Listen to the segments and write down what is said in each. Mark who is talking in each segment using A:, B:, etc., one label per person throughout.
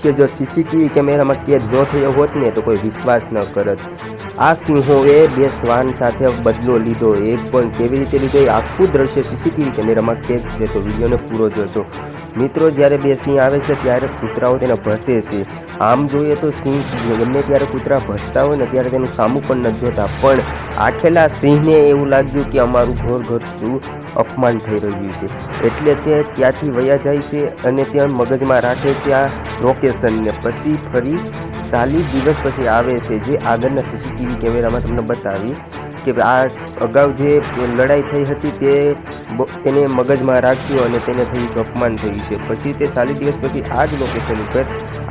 A: દ્રશ્ય જો સીસીટીવી કેમેરામાં કેદ ન થયો હોત ને તો કોઈ વિશ્વાસ ન કરત। આ સિંહોએ બે શ્વાન સાથે બદલો લીધો, એ પણ કેવી રીતે લીધો એ આખું દ્રશ્ય સીસીટીવી કેમેરામાં કેદ છે, તો વિડીયોને પૂરો જોશો। મિત્રો, જ્યારે બે સિંહ આવે છે ત્યારે કૂતરાઓ તેને ભસે છે। આમ જોઈએ તો સિંહ ગમે ત્યારે કૂતરા ભસતા હોય ને ત્યારે તેનું સામું પણ નથી જોતા, પણ આખેલા સિંહને એવું લાગ્યું કે અમારું ઘર ઘરનું અપમાન થઈ રહ્યું છે, એટલે તે ત્યાંથી વયા જાય છે અને ત્યાં મગજમાં રાખે છે આ લોકેશનને। પછી ફરી 40 દિવસ પછી આવે છે, જે આગળના સીસીટીવી કેમેરામાં તમને બતાવીશ કે આ અગાઉ જે લડાઈ થઈ હતી તેને મગજમાં રાખ્યું અને તેને થયું અપમાન થયું છે। પછી તે 40 દિવસ પછી આ જ લોકેશન ઉપર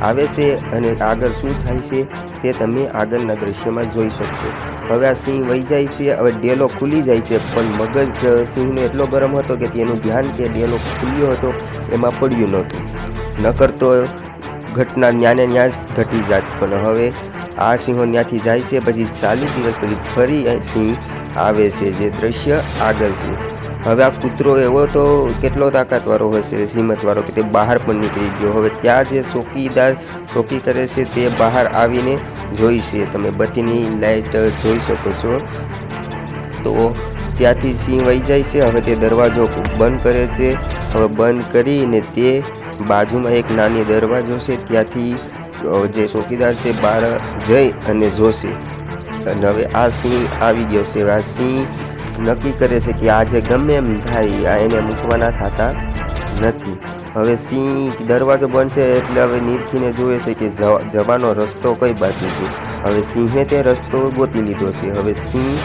A: આવે છે અને આગળ શું થાય છે તે તમે આગળના દ્રશ્યમાં જોઈ શકશો। હવે આ સિંહ વહી જાય છે, હવે ડેલો ખુલી જાય છે, પણ મગજ સિંહનો એટલો ગરમ હતો કે તેનું ધ્યાન કે ડેલો ખુલ્યો હતો એમાં પડ્યું નહોતું, નકર તો ઘટના ન્યાને ન્યા જ ઘટી જાત। પણ હવે આ સિંહો ત્યાંથી જાય છે, પછી 40 દિવસ પછી ફરી સિંહ આવે છે, જે દ્રશ્ય આગળ છે। હવે આ કૂતરો એવો તો કેટલો તાકાતવાળો હશે, હિંમતવાળો, કે તે બહાર પણ નીકળી ગયો। હવે ત્યાં જે ચોકીદાર ચોકી કરે છે તે બહાર આવીને જોઈ છે, તમે બત્તીની લાઇટ જોઈ શકો છો, તો ત્યાંથી સિંહ વહી જાય છે। હવે તે દરવાજો બંધ કરે છે, હવે બંધ કરીને તે બાજુમાં એક નાની દરવાજો છે ત્યાંથી જે ચોકીદાર છે બહાર જઈ અને જોશે, અને હવે આ સિંહ આવી ગયો છે। આ સિંહ નક્કી કરે છે કે આજે ગમે એમ થાય આ એને મૂકવાના થતા નથી। હવે સિંહ દરવાજો બંધ છે એટલે હવે નીરખીને જોવે છે કે જવાનો રસ્તો કઈ બાજુ છે। હવે સિંહે તે રસ્તો ગોતી લીધો છે। હવે સિંહ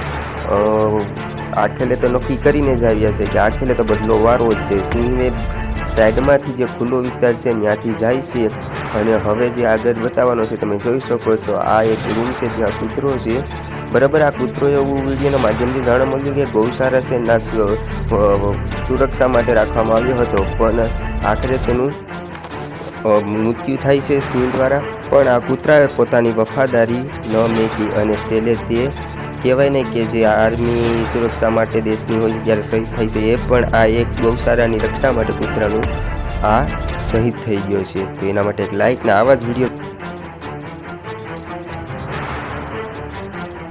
A: આખેલે તો નક્કી કરીને જ આવ્યા છે કે આખેલે તો બદલો વારો જ છે। સિંહને સાઈડમાંથી જે ખુલ્લો વિસ્તાર છે ત્યાંથી જાય છે, અને હવે જે આગળ બતાવવાનો છે તમે જોઈ શકો છો, આ એક રૂમ છે, ત્યાં કૂતરો છે, બરાબર। આ કૂતરો એવું વિડીયોના માધ્યમથી જાણવા મળ્યું કે ગૌશાળા છે ના સુરક્ષા માટે રાખવામાં આવ્યો હતો, પણ આખરે તેનું મૃત્યુ થાય છે સિંહ દ્વારા। પણ આ કૂતરાએ પોતાની વફાદારી ન મેકી અને છેલ્લે તે કહેવાય ને કે જે આર્મી સુરક્ષા માટે દેશની હોય ત્યારે શહીદ થાય છે, એ પણ આ એક ગૌશાળાની રક્ષા માટે કૂતરાનું આ શહીદ થઈ ગયો છે। તો એના માટે એક લાઇક ને આવા જ વિડીયો